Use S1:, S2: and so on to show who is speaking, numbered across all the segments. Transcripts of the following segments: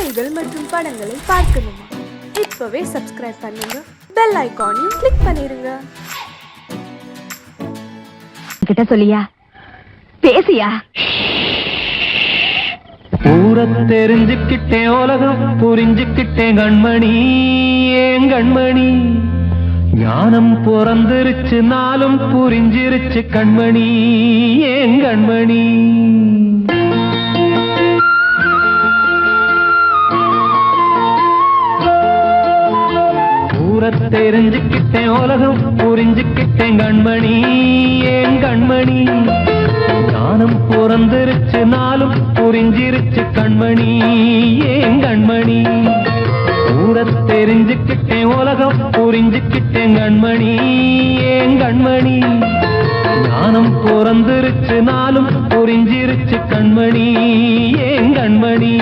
S1: காணொளிகள் மற்றும் படங்களை பார்க்கணுமா? இப்பவே சப்ஸ்கிரைப் பண்ணுங்க, பெல் ஐகானையும் கிளிக் பண்ணிருங்க.
S2: கிட்ட சொல்லியா பேசியா?
S3: ஊரை தெரிஞ்சுக்கிட்டேன், உலகம் புரிஞ்சுக்கிட்டேன் கண்மணி, ஏன் கண்மணி. ஞானம் பிறந்திருச்சு, நாளும் புரிஞ்சிருச்சு கண்மணி, ஏன் கண்மணி. ஊரை தெரிஞ்சுக்கிட்டேன், உலகம் புரிஞ்சுக்கிட்டேன் கண்மணி, ஏன் கண்மணி. ஞானம் பிறந்திருச்சு, நாளும் புரிஞ்சிருச்சு கண்மணி, ஏன் கண்மணி. ஊரை தெரிஞ்சுக்கிட்டேன், உலகம் புரிஞ்சுக்கிட்டேன் கண்மணி, ஏன் கண்மணி. ஞானம் பிறந்திருச்சு, நாளும் புரிஞ்சிருச்சு கண்மணி, ஏன் கண்மணி.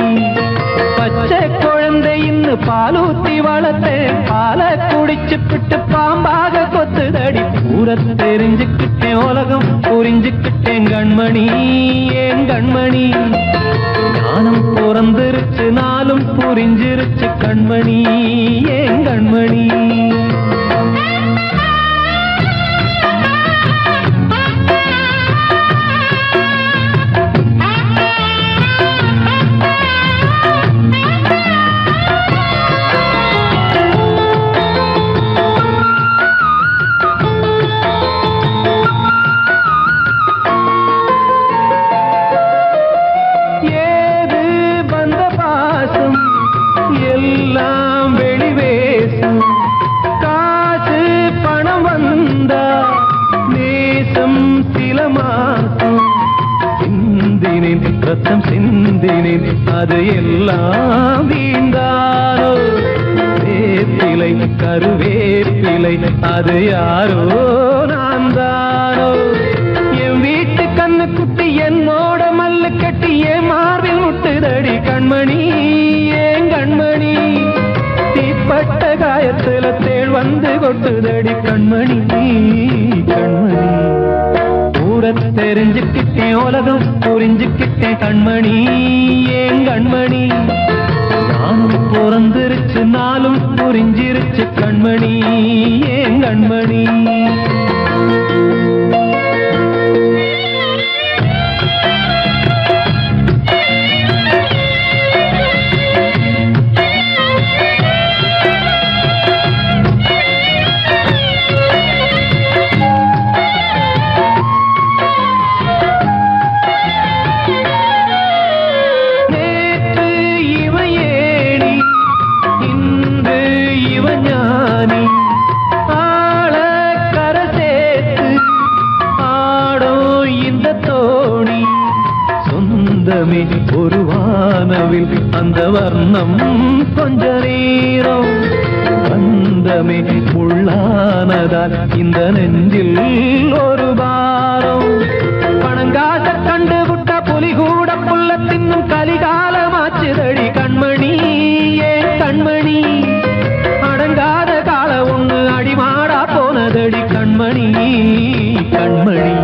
S3: பச்சை குழந்தைன்னு பாலூத்தி வளர்த்தேன், பாலை குடிச்சுப்பிட்டு பாம்பாக கொத்துதடி. ஊரை தெரிஞ்சுக்கிட்டேன், உலகம் புரிஞ்சுக்கிட்டேன் கண்மணி, ஏன் கண்மணி. ஞானம் பிறந்திருச்சு, நாளும் புரிஞ்சிருச்சு கண்மணி, ஏன் கண்மணி. எல்லாம் வெளிவேசும், காசு பணம் வந்தா நேசம் சில மாசம். சிந்தினேன் ரத்தம் சிந்தினேன், அது எல்லாம் வீண்டாரோ. வேப்பிலை கருவேப்பிலை, அது யாரோ நான் தானோ. என் வீட்டு கண்ணு குட்டி என்னோட மல்லு கட்டி என் மார்பில் முட்டுதடி கண்மணி, ஏன் கண்மணி. தீப்பட்ட காயத்துல தேள் வந்து கொட்டுதடி கண்மணி, கண்மணி. ஊரை தெரிஞ்சுக்கிட்டேன், உலகம் புரிஞ்சுக்கிட்டேன் கண்மணி, ஏன் கண்மணி. நானும் பிறந்திருச்சு, நாளும் புரிஞ்சிருச்சு கண்மணி, ஏன் கண்மணி. ஒரு வானவில் அந்த வர்ணம் கொஞ்ச நேரம் வந்தமே உள்ளானதால் இந்த நெஞ்சில் ஒரு பாரம். பணங்காச கண்டு விட்ட புலி கூட புல்ல தின்னும் கலிகாலமாச்சுதடி கண்மணி, ஏன் கண்மணி. அடங்காத கால ஒண்ணு அடிமாடா போனதடி கண்மணி, கண்மணி.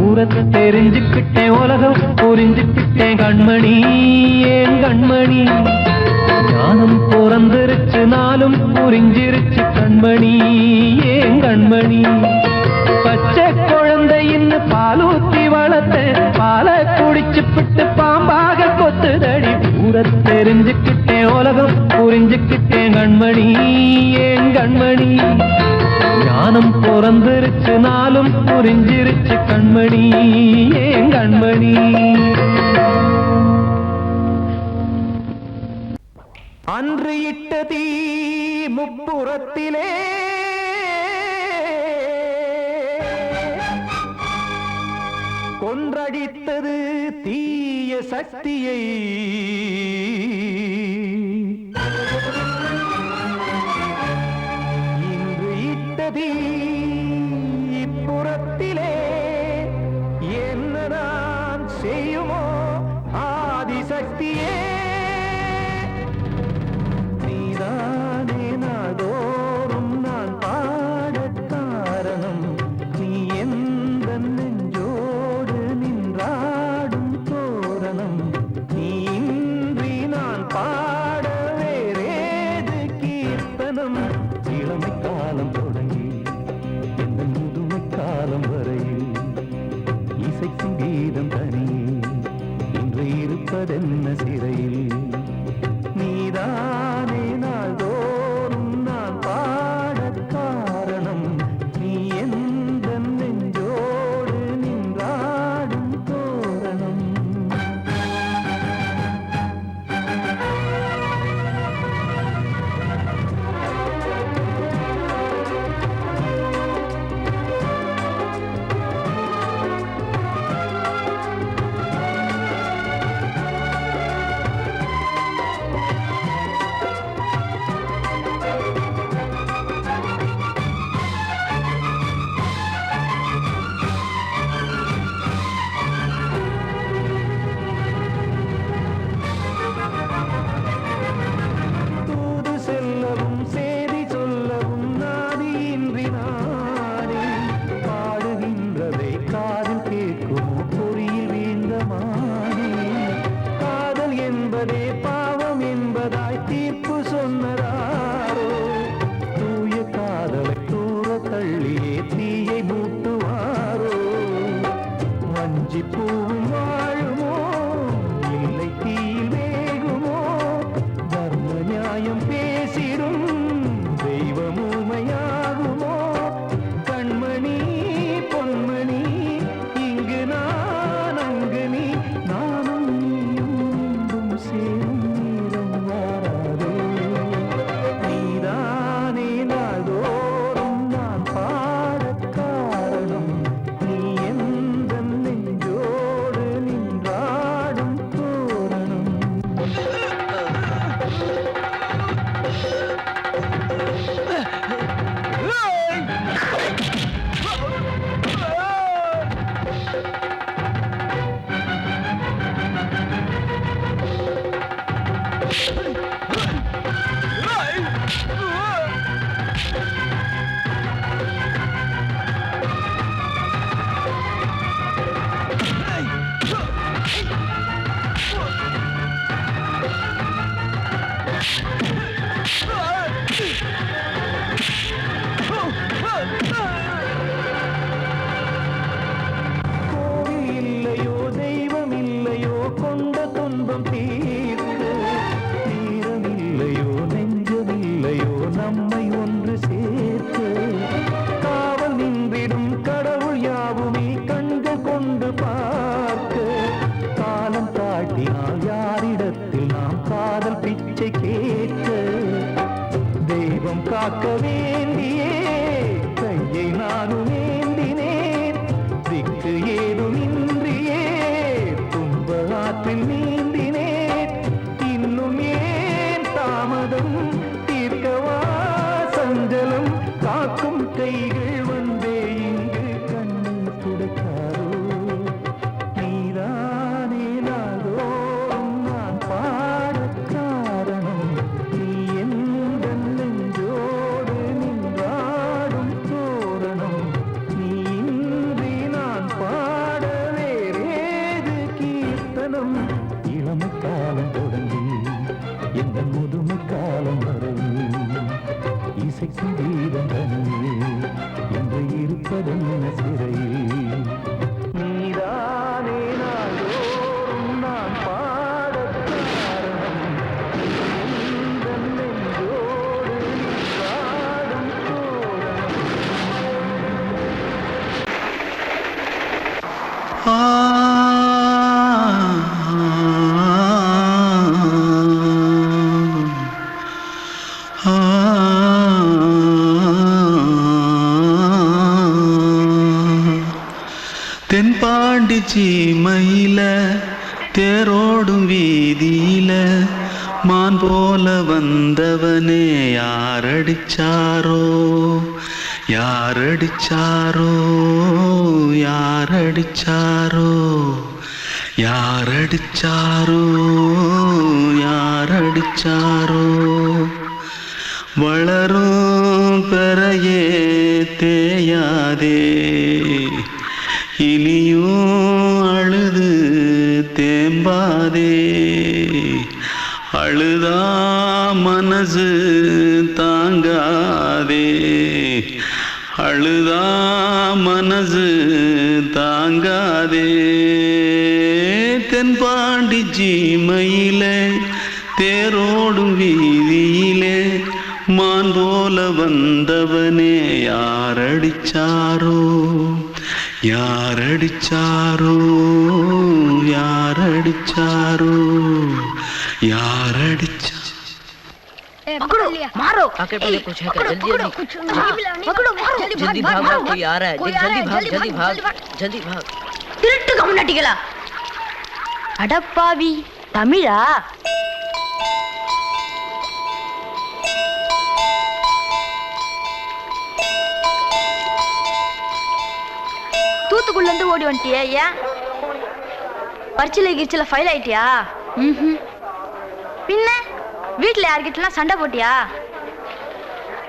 S3: ஊரை தெரிஞ்சுக்கிட்டேன், உலகம் புரிஞ்சுக்கிட்டேன் கண்மணி, ஏன் கண்மணி. ஞானம் பிறந்திருச்சு, நாளும் புரிஞ்சிருச்சு கண்மணி, ஏன் கண்மணி. பச்சை குழந்தைன்னு பாலூத்தி வளர்த்தேன், பாலை குடிச்சுப்பிட்டு பாம்பாக கொத்துதடி. ஊரை தெரிஞ்சுக்கிட்டேன், உலகம் புரிஞ்சுக்கிட்டேன் கண்மணி, ஏன் கண்மணி. ஞானம் பிறந்திருச்சு, நாளும் புரிஞ்சிருச்சு கண்மணி, ஏன் கண்மணி. அன்று இட்ட தீ முப்புறத்திலே கொன்றடித்தது தீய சக்தியை. இன்று இட்டதீ இப்புறத்திலே என்னதான் செய்யுமோ ஆதிசக்தியே. நீதானே நாள்தோறும் நான் பாட காரணம், நீ எந்த நெஞ்சோடு நின்றாடும் தோரணம். நீ இன்றி சிறையில் நீதானே நாள்தோறும் நான் பாடக் காரணம் நீ எந்த நெஞ்சோடு நின்றாடும் தோரணம் தூது செல்லவும் சேதி சொல்லவும் நாதியின்றி நானே பாடுகின்றதை காதில் கேட்குமோ பொறியில் வீழ்ந்த மானே காதல் என்பதே பாவம் என்பதாய் தீர்ப்பு சொன்னதாரோ தூய காதலை தூர தள்ளியே தீயை மூட்டுவாரோ வஞ்சி பூவும் வாழுமோ இல்லை தீயில் வேகுமோ தர்ம நியாயம் பேசிடும் தெய்வம் ஊமையாகுமோ கண்மணி பொன்மணி இங்கு நான் அங்கு நீ நானும் நீயும் மீண்டும் சேரும் நேரம் வாராதோ நீதானே நாள்தோறும் நான் பாடக் காரணம் நீ எந்த நெஞ்சோடு நின்றாடும் தோரணம் கோவில் இல்லையோ தெய்வம் இல்லையோ கொண்ட துன்பம் தீர்க்க நேரம் இல்லையோ நெஞ்சம் இல்லையோ நம்மை ஒன்று சேர்க்க காவல் நின்றிடும் கடவுள் யாவுமே கண்கள் கொண்டு பார்க்க காலம் காட்டினால் யாரிடத்தில் நாம் காதல் பிச்சை கேட்க தெய்வம் காக்க வேண்டியே கையை நானும் ஏந்தினேன் திக்கு ஏதும் இன்றியே துன்ப ஆற்றில் நீந்தினேன் இன்னும் ஏன் தாமதம் தீர்க்கவா சஞ்சலம் காக்கும் கைகள் வந்தே இங்கு கண்ணீர் துடைக்காதோ நீதானே நாள்தோறும் நான் பாடக் காரணம் நீ எந்த நெஞ்சோடு நின்றாடும் தோரணம் நீ இன்றி நான் பாட வேறேது கீர்த்தனம் இளமை காலம் தொடங்கி எந்த முதுமை காலம் வரை இசை சங்கீதம் தனியே என்று இருப்பதென்ன சிறையில் நீதானே நாள்தோறும் நான் பாடக் காரணம் நீ எந்த நெஞ்சோடு நின்றாடும் தோரணம்
S4: தென்பாண்டி சீமையில தேரோடும் வீதியில மான் போல வந்தவனே யாரடிச்சாரோ யாரடிச்சாரோ யாரடிச்சாரோ யாரடிச்சாரோ யாரடிச்சாரோ வளரும் பெறையே தேயாதே இனியும் அழுது தேம்பாதே அழுதா மனசு தாங்காதே அழுதா மனசு தாங்காதே தென்பாண்டி ஜீம சீமையிலே தேரோடும் வீதியிலே மான் போல வந்தவனே யாரடிச்சாரோ யாரடிச்சாரோ யாரடிச்சாரோ யாரடிச்சா
S2: मारो
S5: आके पहले कुछ है क्या जल्दी जल्दी जल्दी भाग भाग कोई आ रहा है देख जल्दी भाग जल्दी भाग
S2: திருட்டு கம்யூனிட்டிகளா அடப்பாவி தமிழா தூத்துக்குள்ள இருந்து ஓடி வந்துட்டியா ஏன் பரிச்சையில கிரிச்சில ஃபைல் ஆயிட்டியா பின்ன வீட்டுல யார்கிட்டலாம் சண்டை போட்டியா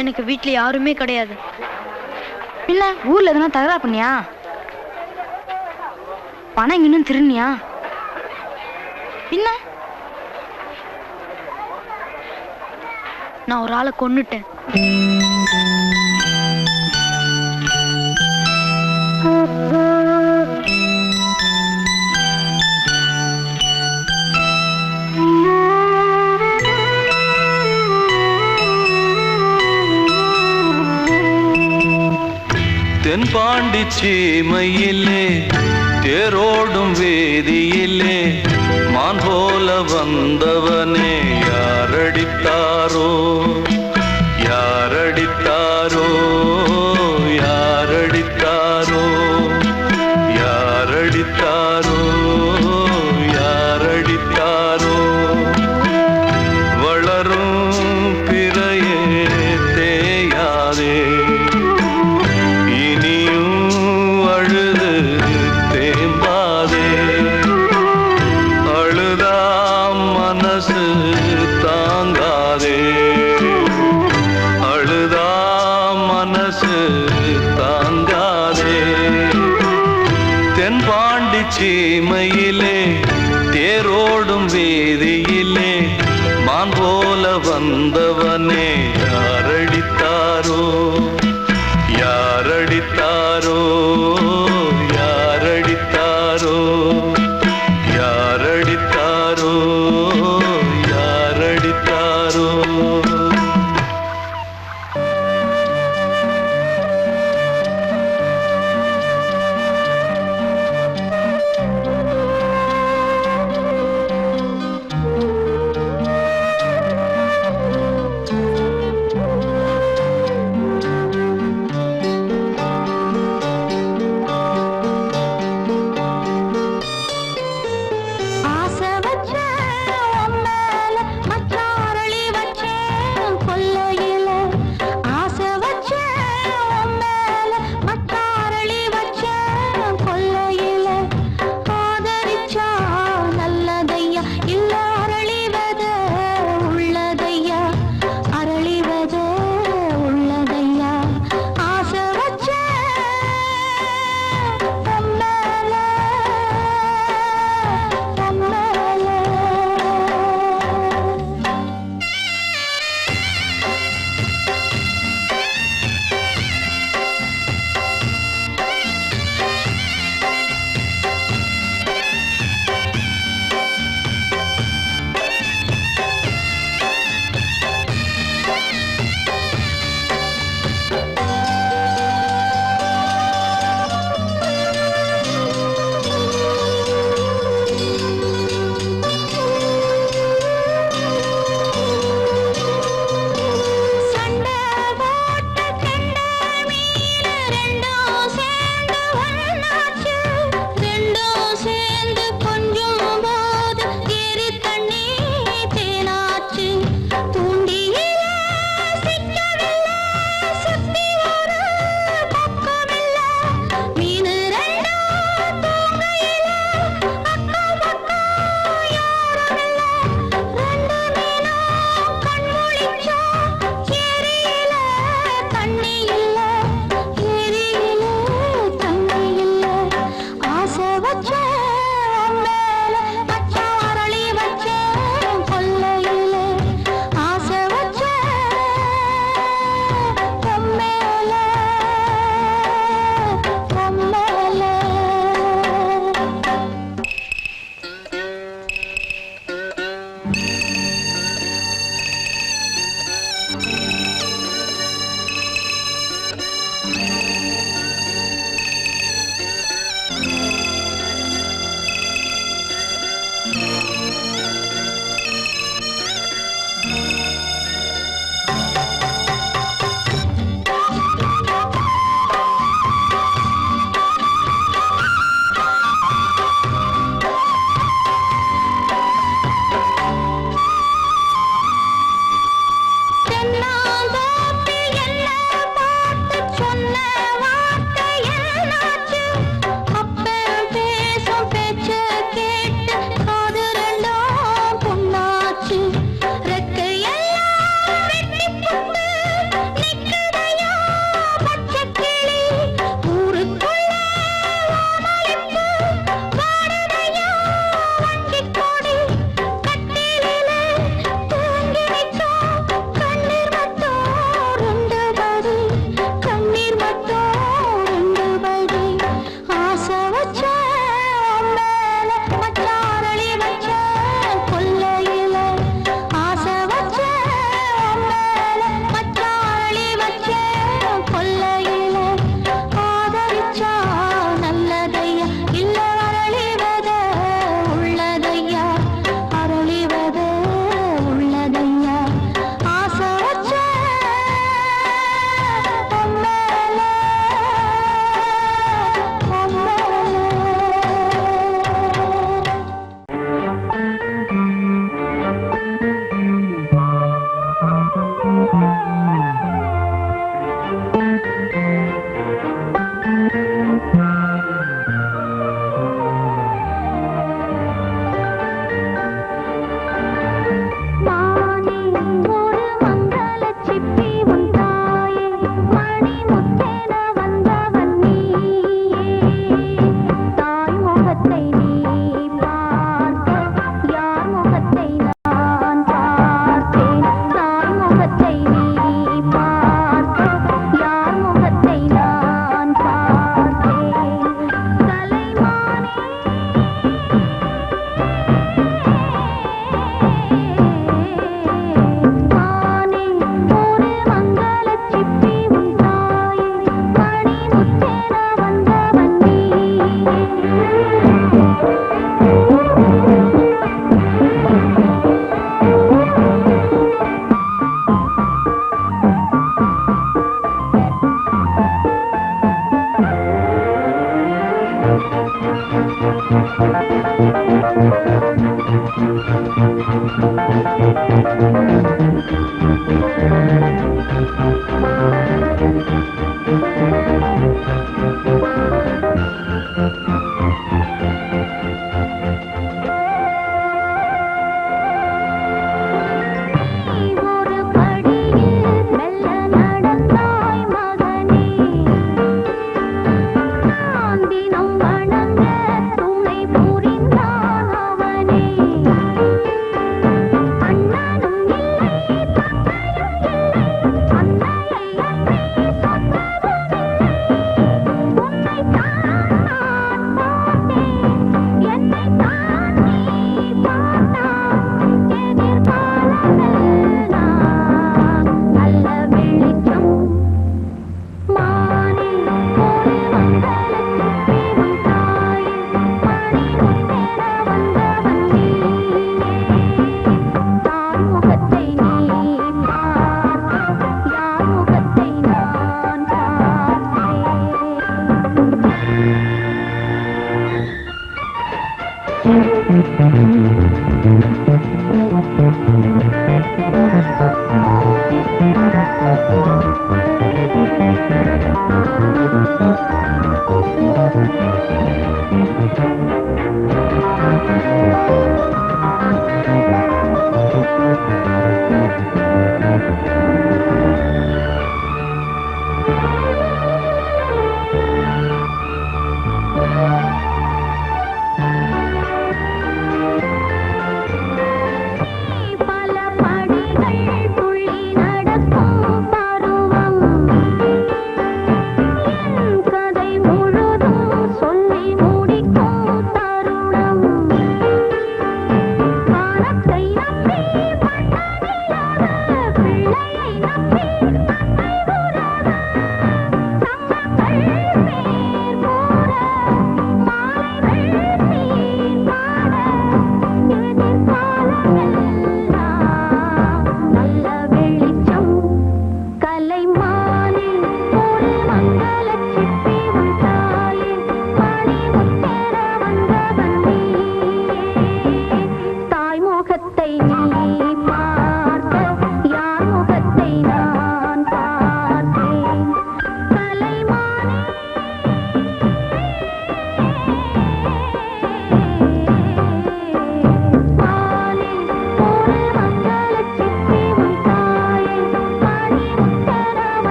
S2: எனக்கு வீட்டுல யாருமே கிடையாது பின்ன ஊர்ல எதுனா தகராறு பண்ணியா பணம் இன்னும் திருநியா பின்ன நான் ஒரு ஆளை கொன்னுட்டேன்
S4: தென்பாண்டி சீமையிலே தேரோடும் வேதியிலே மான் போல வந்தவனே யாரடித்தாரோ யாரடித்தாரோ யாரடித்தாரோ யாரடித்தாரோ யாரடித்தாரோ வளரும் பிறையே தேயாதே சீமையிலே தேரோடும் வேதியிலே மான் போல வந்தவனே யாரடித்தாரோ யாரடித்தாரோ யாரடித்தாரோ யாரடித்தாரோ யாரடித்தாரோ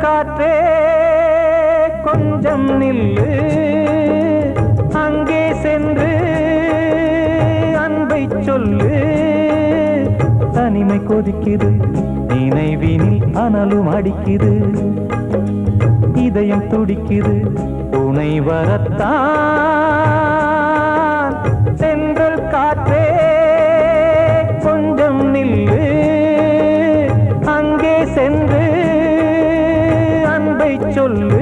S3: காற்றே கொஞ்சம் நில்லு, அங்கே சென்று அன்பை சொல்லு. தனிமை கொதிக்குது, நினைவினில் அனலும் அடிக்குது, இதயம் துடிக்குது துணை வரத்தான். சென்றல் காற்றே கொஞ்சம் நில்லு, அங்கே சென்று அன்பை சொல்லு.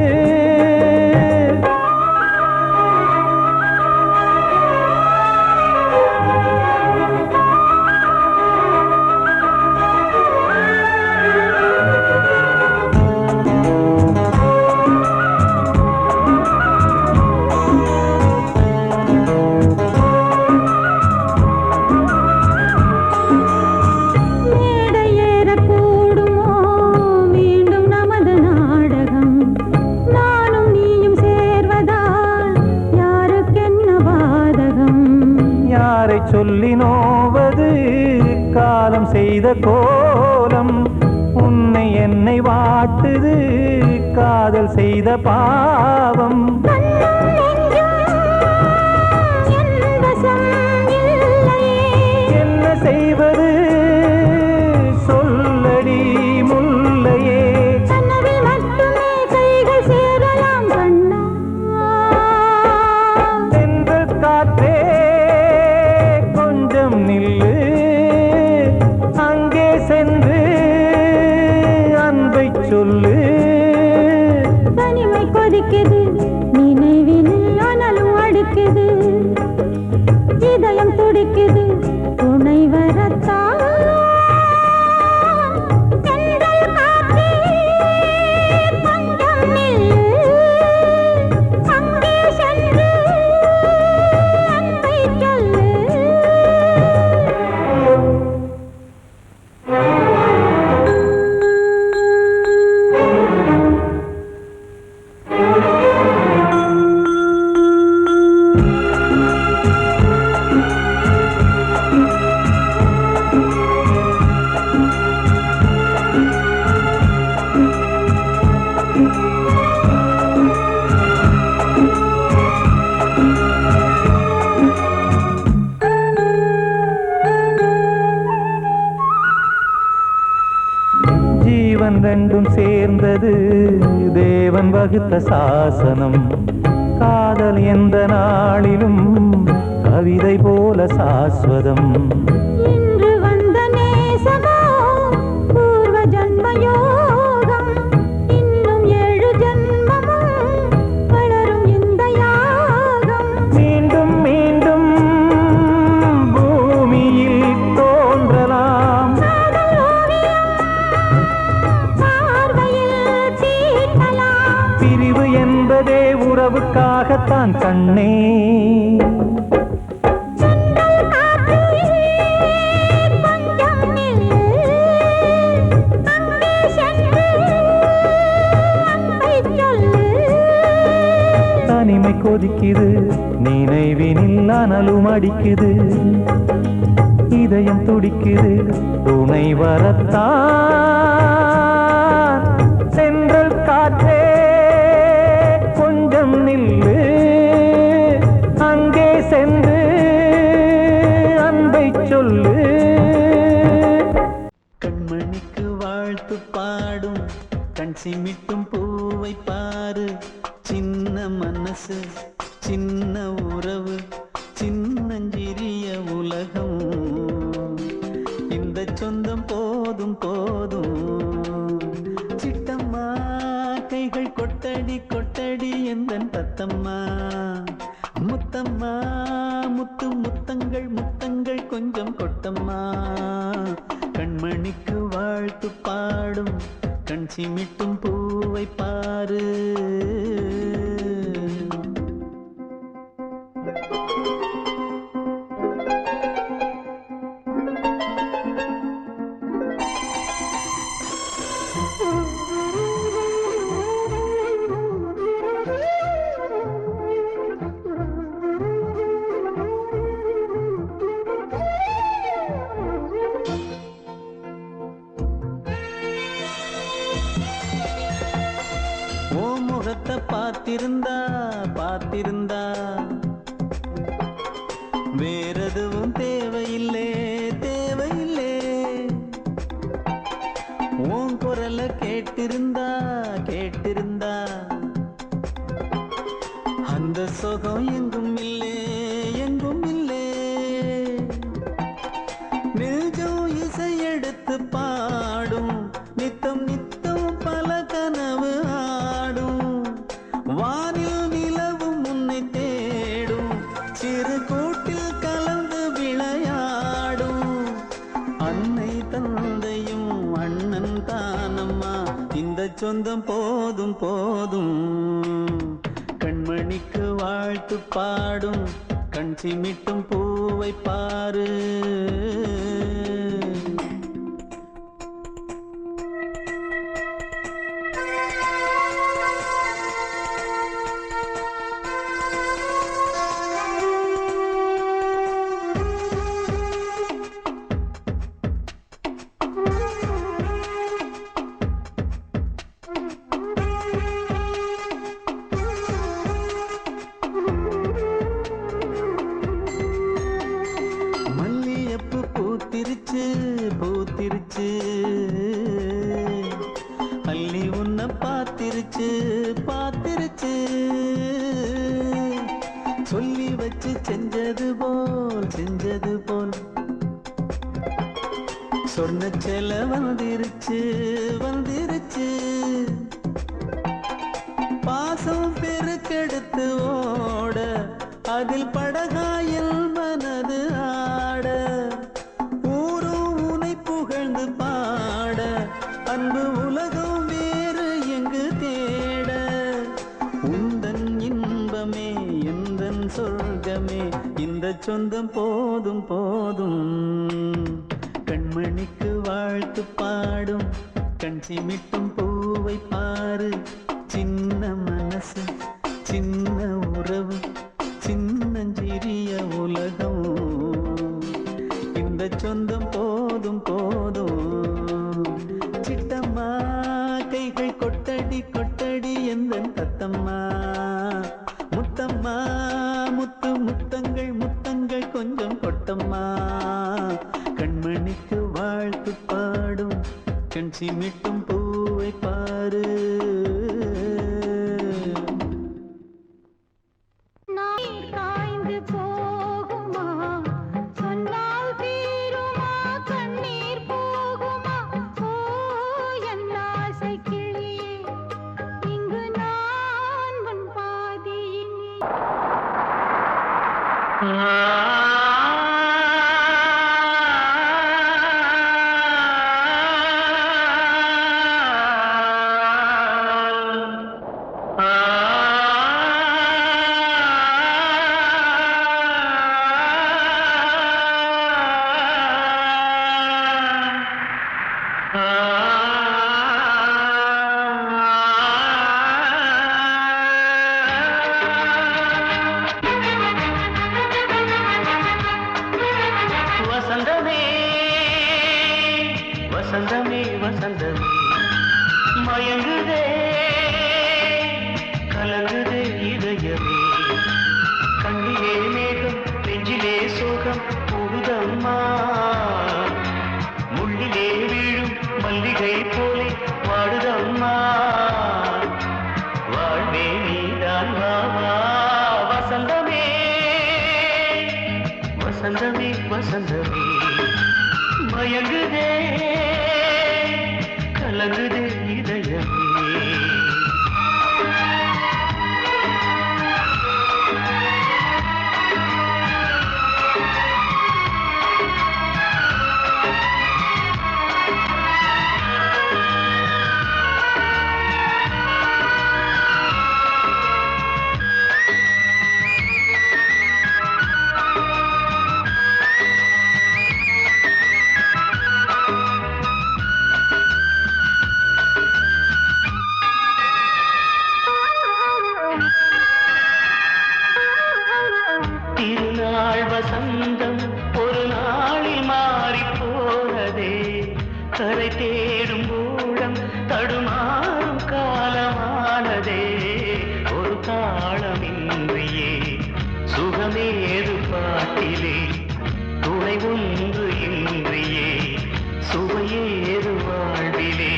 S3: சொல்லி நோவது காலம் செய்த கோலம், உன்னை என்னை வாட்டுது காதல் செய்த பாவம். என்ன செய்வது சொல்லடி முல்லையே. தென்றல் காற்றே கொஞ்சம் நில்லு, அங்கே சென்று அன்பை சொல்லு.
S6: தனிமை கொதிக்குது நினைவினில் ஆனாலும் அடுக்குது, இதயம் துடிக்குது துணை வரத்தான். தென்றல் காற்றே கொஞ்சம் நில்லு, அங்கே சென்று அன்பை சொல்லு.
S3: ஜீவன் ரெண்டும் சேர்ந்தது தேவன் வகுத்த சாசனம். காதல் எந்த நாளிலும் கவிதை போல சாஸ்வதம்.
S6: இன்று வந்த நேசமோ பூர்வ ஜன்ம யோகம், இன்னும் 7 ஜன்மமும் வளரும் இந்த யாகம்.
S3: மீண்டும் மீண்டும் பூமியில் தோன்றலாம்.
S6: காதல் ஓவியம் பார்வையில் தீட்டலாம்.
S3: பிரிவு என்பதே உறவுக்காகத்தான் கண்ணே.
S6: தென்றல் காற்றே கொஞ்சம் நில்லு, அங்கே சென்று அன்பை சொல்லு.
S3: தனிமை கொதிக்குது நினைவினில் அனலும் அடிக்குது, இதயம் துடிக்குது துணை வரத்தான். சென்றல் காற்றே கொஞ்சம் நில்லு, அங்கே சென்று அன்பை சொல்லு.
S7: கண்மணிக்கு வாழ்த்து பாடும் கண் சிமிட்டும் பூவை பாரு. சின்ன மனசு சின்ன உறவு சின்னஞ்சிறிய உலகம். இந்த சொந்தம் போதும் போதும். சிட்டம்மா கைகள் கொட்டடி கொட்டடி எந்தன் தத்தம்மா. முத்தம்மா முத்து முத்தங்கள் முத்தங்கள் கொஞ்சம் கொட்டம்மா. கண்மணிக்கு வாழ்த்து பாடும் கண் சிமிட்டும் பூவை பாரு. ஓ முகத்தை பார்த்திருந்தா பார்த்திருந்தா வேறெதுவும் தேவையில்லை தேவையில்லை. உன் குரலை கேட்டிருந்தா கேட்டிருந்தா அந்த சுகம் எங்கும் இல்லை எங்கும் இல்லை. நெஞ்சம் இசை எடுத்து பாடும் நித்தம் நித்தம் பல கனவு ஆடும். வானில் நிலவும் உன்னை தேடும் சிறு கூட்டில் கலந்து விளையாடும். அன்னை தந்தையும் அண்ணன் தானம்மா இந்த சொந்தம் போதும் போதும். கண்மணிக்கு வாழ்த்து பாடும் கண் சிமிட்டும் பூவை பாரு. அள்ளி உன்னை பார்த்திருச்சு பார்த்திருச்சு சொல்லி வச்சு செஞ்சது போல் சொன்ன செல வந்துருச்சு பாசம் பெருக்கெடுத்து ஓட அதில் படகாயில் மனது ஆட ஊரும் உனை புகழ்ந்து பாட அன்பு உலகம் வேறு எங்கு தேட உந்தன் இன்பமே எந்தன் சொர்க்கமே இந்த சொந்தம் போதும் கண்மணிக்கு வாழ்த்து பாடும் கண் சிமிட்டும் பூவை பாரு சின்ன மனசு சின்ன உறவு சின்னஞ்சிறிய உலகம் இந்த சொந்தம் போதும் சிட்டம்மா கைகள் கொட்டடி எந்தன் தத்தம்மா முத்தம்மா முத்தங்கள் கொஞ்சம் கொட்டம்மா கண்மணிக்கு வாழ்த்து பாடும் கண் சிமிட்டும் பூவை பாரு
S6: காய்ந்து போகுமா சொன்னால் தீருமா கண்ணீர் போகுமா ஓ என் ஆசை கிளியே இங்கு நான் உன் பாதியினே
S7: வசந்தமே மயங்குதே கலங்குதே இதயமே கண்ணிலே மேகம் நெஞ்சிலே சோகம் கூடுதம்மா முள்ளிலே வீழும் மல்லிகை போலே வாடுதம்மா வாழ்வே நீதான் வாவா வசந்தமே மயங்குதே கலங்குதே இதயமே திருநாள் வசந்தம் ஒரு நாளில் மாறி போனதே கரை தேடும் ஊழம் தடுமாறும் காலமானதே ஒரு தாளமின்றியே சுகமேது பாட்டிலே துணை ஒன்று இன்றியே சுவையேது வாழ்விலே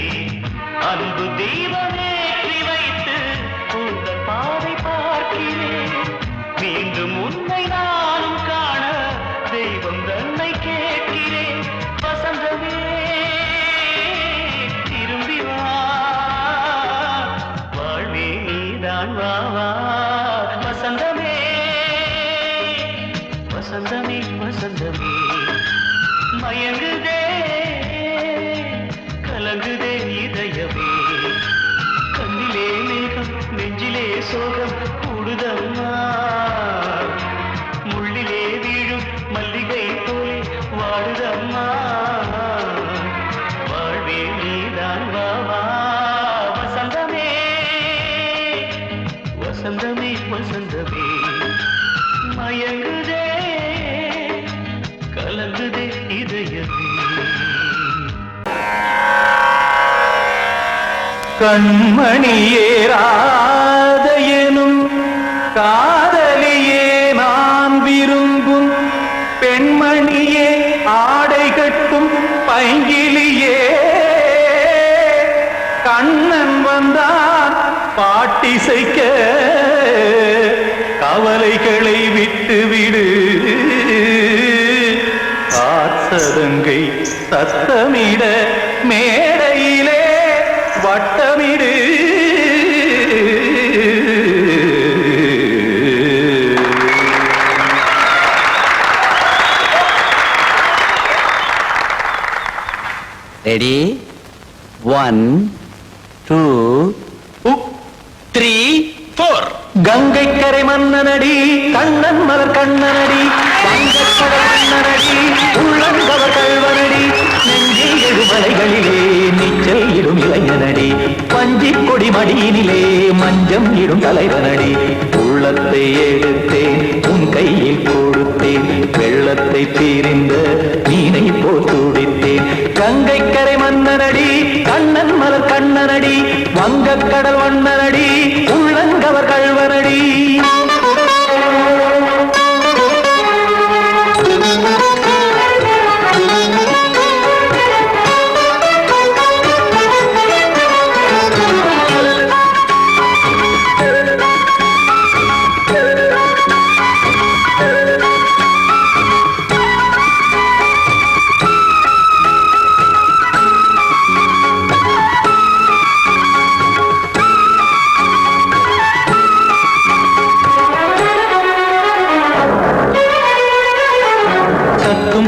S7: அன்பு தெய்வமேற்றி வைத்து உங்கள் பாதை பார்க்கிறேன் மீண்டும் உன்னை நானும் காண தெய்வம் தன்னை கேட்கிறேன் வசந்தமே திரும்பி வா வாழ்வே நீதான் வா வா வசந்தமே வசந்தமே வசந்தமே மயங்குதே கலங்குதே இதயமே கண்ணிலே மேகம் நெஞ்சிலே சோகம் கூடுதம்மா முள்ளிலே வீழும் மல்லிகை போலே வாடுதம்மா வாழ்வே நீதான் வா வா வசந்தமே வசந்தமே வசந்தமே மயங்குதே கலங்குதே இதயமே கண்மணியேராத எனும் காதலியே நான் விரும்பும் பெண்மணியே ஆடை கட்டும் பைங்கிலியே கண் கண்ணன் வந்தான் பாட்டிசைக்க கவலைகளை விட்டு விடு ஆசதங்கை சத்தமிட மேடையிலே வட்டமிடு
S8: ரெடி 1 2 3 4
S7: கங்கை கரை மன்னனடி கண்ணன் மலர் கண்ணனடி வங்கக்கடல் மன்னனடி உள்ளங்கவர் கல்வனடி நெஞ்சில் எழுமலைகளிலே நீச்சல் இடும் இளைஞனடி பஞ்சி கொடி மடியினிலே மஞ்சம் இடும் தலைவனடி உள்ளத்தை எடுத்தேன் உன் கையில் கொடுத்தேன் வெள்ளத்தை தீரிந்த மீனை போல் துடித்தேன் கங்கை கரை மன்னனடி கண்ணன் மலர் கண்ணனடி வங்கக்கடல் வண்ணனடி உள்ளங்கவர் கல்வனடி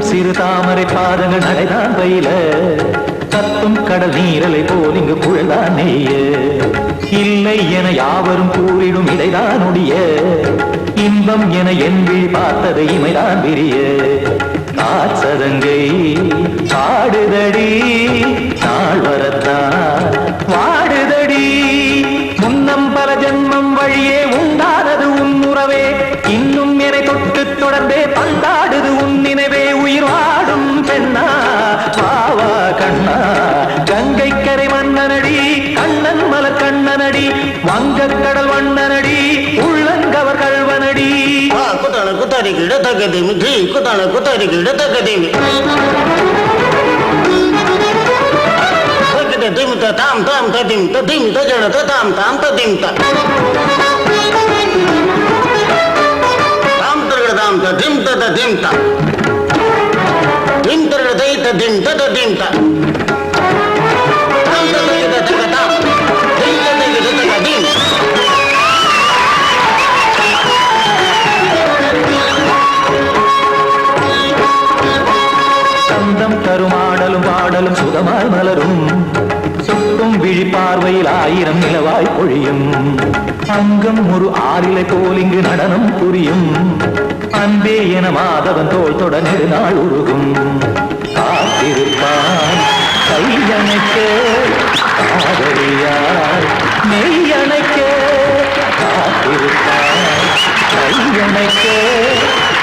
S7: சிறு தாமரை பாதங்கள் நடைதான் பயில கத்தும் கடல் நீரலை போல் இங்கு குழல்தான் நெய்ய இல்லை என யாவரும் கூறிடும் இடைதான் உடைய இன்பம் என என் விழி பார்த்தது இமைதான் விரிய காசதங்கை பாடுதடி நாள் வரத்தான் வாடுதடி முன்னம் பல ஜன்மம் வழியே உண்டானது உன் உறவே இன்னும் என்னை தொட்டு தொடர்ந்தே பந்தாடுது உன் நினைவே உயிர் வாடும் பெண்ணா பாவா கண்ணா கங்கை கரை மன்னனடி கண்ணன் மலர் கண்ணனடி வங்கக்கடல் வண்ணனடி உள்ளங்கவர் கல்வனடி
S9: குத்தான குத்தாரிக்கு இடத்தக்கதேமி ஜி குத்தான குத்தாரிக்கு இடத்தக்கதேமி திம் தாம் தாம் ததிம் ததிம் தஜன தாம் தாம் ததிம் தாம் தாம் ததிம் ததிம் தாம் திம் தர தை ததிம் ததிம் தாம் தாம் ததிம் ததிம் தாம் திம் ததிம் ததிம்
S7: சந்தம் தருமாடலும் பாடலும் சுகமாய் மலரும் சுட்டும் விழி பார்வையில் ஆயிரம் நிலவாய் பொழியும் அங்கம் ஒரு ஆறிலை போல் இங்கு நடனம் புரியும் அன்பே என மாதவன் தோள் தொட நெடுநாள் உருகும் காத்திருப்பான் கையணைக்க காதலியார் மெய்யணைக்க காத்திருப்பான் கையணைக்க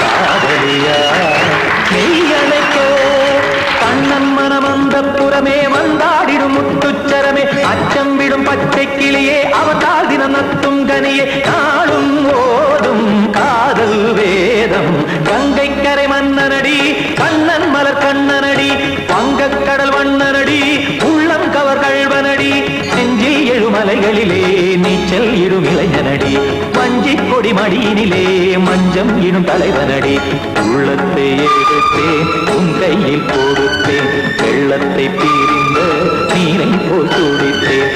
S7: காதலியார் மெய்யணைக்க கண்ணன் மனமந்த புறமே வந்தாடிடும் முத்துச்சரமே அச்சம் விடும் பச்சை கிளியே அவதால் தினம் நத்தும் கனியே நாளும் ஓதும் காதல் வேதம் கங்கை கரை மன்னனடி கண்ணன் மலர் கண்ணனடி வங்கக்கடல் வண்ணனடி உள்ளம் கவர் கல்வனடி நெஞ்சில் எழுமலைகளிலே நீச்சல் இடும் இளைஞனடி வஞ்சி கொடி மடியினிலே மஞ்சம் இடும் தலைவனடி உள்ளத்தை எடுத்தேன் உன் கையில் கொடுத்தேன் வெள்ளத்தை பிரிந்த நீரை போல் துடித்தேன்